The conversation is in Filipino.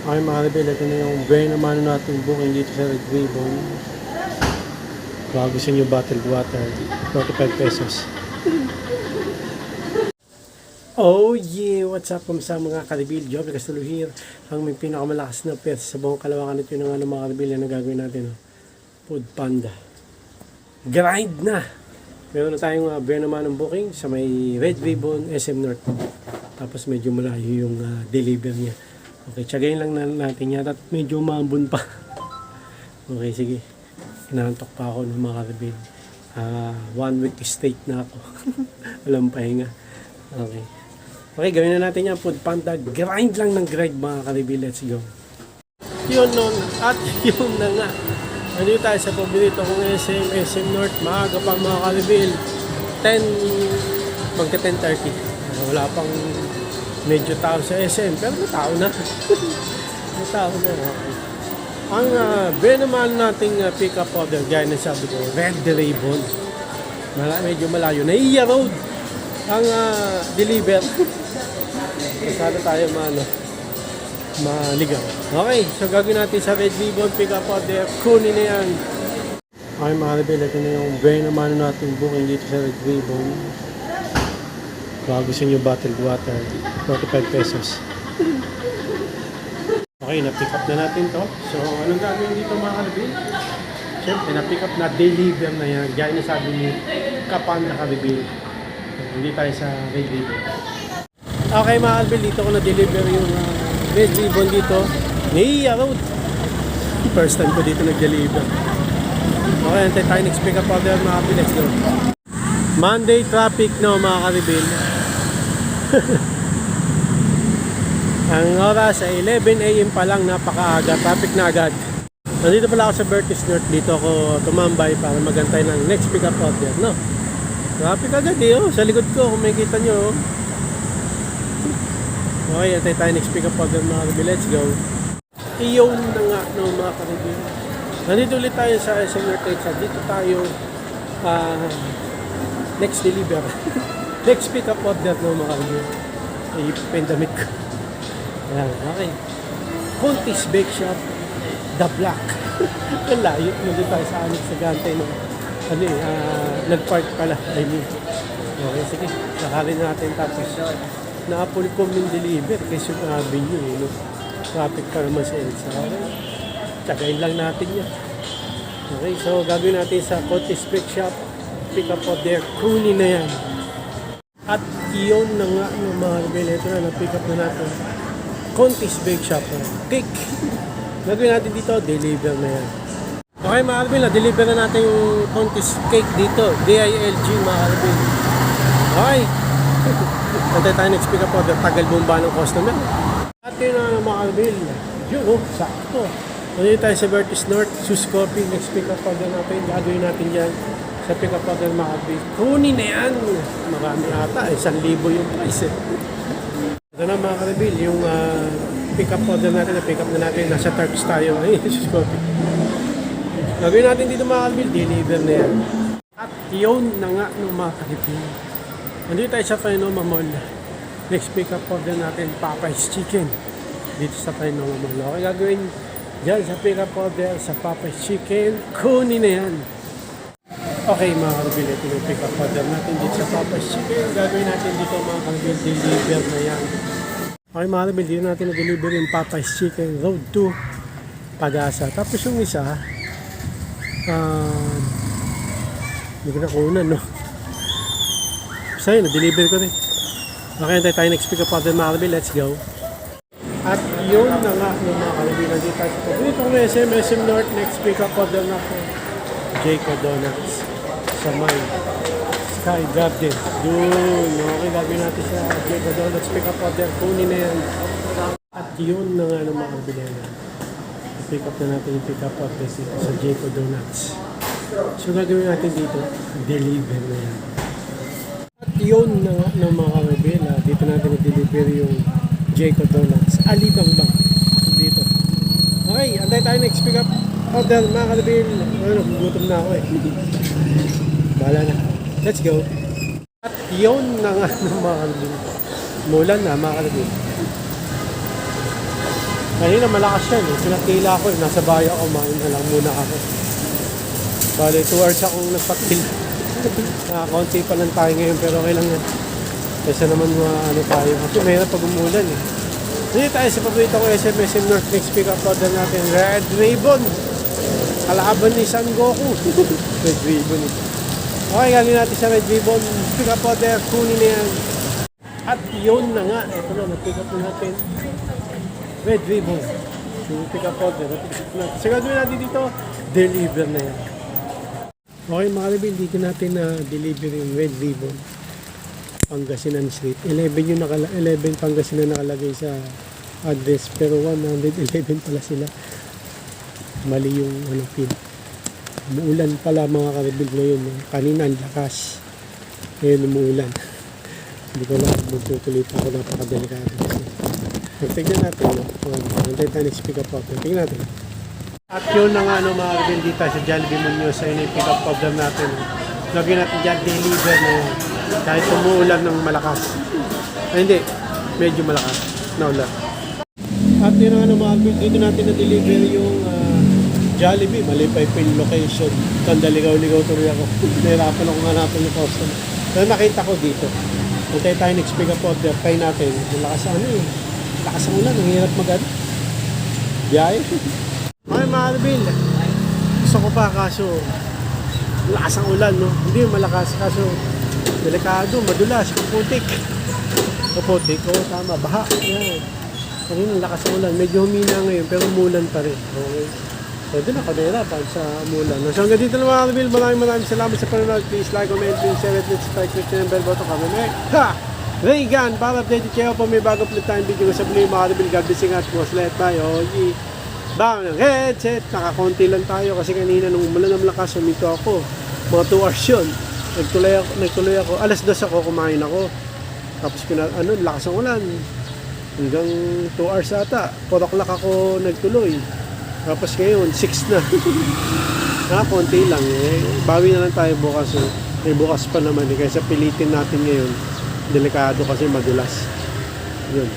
Okay mga rebel, ito na yung brain naman natin booking dito sa Red Ribbon. Kung gusto nyo bottled water, 45 pesos. Oh yeah! What's up sa mga karibil? Job Castelo here. Ang may pinakamalakas na pets sa buong kalawakan at yun ang mga karibil na gagawin natin. Food Panda. Grind na! Meron na tayong brain naman ng booking sa may Red Ribbon SM North. Tapos medyo malayo yung deliver niya. Okay, tsagayin lang natin yan at medyo maambun pa. Okay, sige. Inaantok pa ako ng mga karibil. 1 week straight na ako. Walang pahinga. Okay. Okay, gawin na natin yan. Food Panda. Grind lang ng grind mga karibil. Let's go. Yun nun. At yun na nga. Nandito tayo sa paborito kong SM North. Maaga pang mga karibil. Magka 10:30. Wala pang medyo tao sa SM, pero may tao na. May tao na. Okay. Ang naman nating pick-up order, gaya na sabi ko, Red Ribbon. Medyo malayo. Naiya Road ang deliver. Sana tayo maligaw. Okay, so gagawin natin sa Red Ribbon pick-up order. Kunin na yan. Okay mga rebel, ito na yung naman nating booking dito sa Red Ribbon. Kung gusto nyo bottled water, 45 pesos. Okay, na-pick up na natin to. So, anong gagawin dito mga karibil? Siyempre, na-pick up na deliver na yan. Gaya na sabi ni Kapan na karibil. Hindi tayo sa Red Ribbon. Okay mga karibil, dito ko na-deliver yung Red Ribbon dito. Naiya Road. First time ko dito nag-deliver. Okay, antay tayo next pick up order mga karibil. Let's go. Monday traffic no mga karibil. Ang oras ay 11 AM pa lang, napakaaga, traffic na agad. Nandito pala ako sa Bertis North, dito ako tumambay para magantay ng next pick up order, no? Traffic agad oh, sa likod ko kung makikita nyo. Okay, antay tayo next pick up order mga karibil, let's go. Iyon na nga no mga karibil. Nandito ulit tayo sa SM North, dito tayo next deliver. Next pick up order no mga karibil. Ay, pandemic ko. Ayan, okay. Contis Bake Shop, The Black. Ang layo. Nandito tayo sa Anix sa Gantay ng nag-park pala. I mean. Okay, sige. Sakalin natin tapos na-apple ko yung deliver kasi yung avenue. No? Traffic pa naman sa EDSA. Okay. Tagayin lang natin yan. Okay, so gagawin natin sa Contis Bake Shop. Pick up order. Kunin na yan. At iyon na nga ng mga rebel. Ito na, na-pick up na natin. Contis Bake Shop. Cake. Gagawin natin dito, deliver na yan. Okay mga rebel, na-deliver na natin yung Contis Cake dito. DILG mga rebel. Okay. Nantay tayo next pick up order. Tagal bomba ng customer. At yun na mga rebel. Yun oh, sakto. Nandito tayo sa Bertis North. Sus Coffee. Next pick up order natin. Gagawin natin dyan. Sa pick-up order mga karibil. Kunin na yan. Marami ata. 1,000 yung price eh. Ito na mga karibil. Yung pick-up order natin. Na-pick up na natin. Nasa Turks tayo. Ay, sus coffee. Gagawin natin dito mga karibil. Deliver na yan. At yun na nga ng mga karibil. Nandito tayo sa Fainoma Mall. Next pick-up order natin. Popeyes Chicken. Dito sa Fainoma Mall. Okay, gagawin dyan sa pick-up order sa Popeyes Chicken. Kunin na yan. Okay mga karibil, ito yung pick up order natin dito sa Popeyes Chicken. Gagawin natin dito mga karibil, deliver na yan. Okay mga karibil, dito natin na-deliver yung Popeyes Chicken Road to Pag-asa. Tapos yung isa, hindi ko nakunan, no? Sa'yo, na-deliver ko rin. Okay, antay tayo next pick up order mga karibil, let's go. At yun na nga yung mga karibil, nandito tayo sa paborito kong SM North, next pick up order natin. Jayco Donuts sa may Sky Garden. Doon. Okay, gagawin natin sa Jayco Donuts. Pick up order. Kunin na yan. At yun na nga ng mga kabilena. Pick up na natin yung pick up order dito sa Jayco Donuts. So, gagawin natin dito. Deliver na yan. At yun na nga ng mga kabila. Dito natin na-deliver yung Jayco Donuts. Alibang-bang. Dito. Okay, antay tayo next pick up order mga karibil. Gutom na ako eh. Bahala na. Let's go. At yun na nga ng mga karibil. Mulan na mga karibil. Kanina malakas yan eh. Pinatila ko eh. Nasa bahay ako. Kumain na lang muna ako. Bale, 2 hours akong nagpatil. Konti pa lang tayo ngayon pero okay lang yan. Kaysa naman ano tayo. Kasi mahirap pag umulan eh. Dito tayo sa paborito ko SMSM North. Next pick up order natin. Red Ribbon. Kalaban ni San Goku. Red Ribbon eh. Okay, galing natin sa Red Ribbon. Pick up order. Kunin na yan. At yun na nga. Ito na, nag-pick up natin. Red Ribbon. Yung pick up order. So gagawin natin dito, deliver na yan. Okay mga kabin, dito natin na deliver yung Red Ribbon. Pangasinan Street. 11 Pangasinan nakalagay sa address. Pero 111 pala sila. Mali yung pin. Umuulan pala mga kabin ngayon. Kanina ang lakas. Ngayon umuulan. Hindi ko lang magtutuloy pa ako, napakadelikado. Tignan natin, no? Nantay tayo next pick up order. Tignan natin. At yun na nga, mga kabin dito sa Jollibee Munoz, ayun yung pick up order natin. Lagyan natin dyan, deliver na yun. Kahit umuulan ng malakas. Ay hindi, medyo malakas. Naulan. At yun na nga, mga kabin, dito natin na-deliver yung Jollibee. Mali pa yung location. Tandaligaw-ligaw tuloy ako. Nahirapan ako hanapin yung customer. Pero nakita ko dito. Antay tayo next pick up order. Try natin. Malakas lakas ang ulan. Ang hirap biyahe. Okay mga Arbil. Gusto ko pa kaso lakas ang ulan, no? Hindi malakas kaso delikado, madulas, kaputik. Kaputik, tama, baha. Yan. Kanina lakas ang ulan. Medyo humina ngayon pero umulan pa rin. Okay. Pwede na, kanirapan sa umulan. So hanggang dito na mga Arbil. Maraming salamat sa panonood. Please like, comment, share, and subscribe to the bell button. Kami ha! Reagan, para updated kayo po may bago ulit tayong video ko sa Blue mga Arbil. God bless at was let tayo. Bang ng headset. Nakakonti lang tayo kasi kanina nung umulan ng lakas, humito ako. Mga 2 hours yun. Nagtuloy ako. Alas 2 ako, kumain ako. Tapos lakas ang ulan. Hanggang 2 hours ata. 4 o'clock ako nagtuloy. Tapos ngayon, 6 na. Konti lang eh. Bawi na lang tayo bukas. Eh. Bukas pa naman eh. Kaysa pilitin natin ngayon. Delikado kasi madulas. Yun.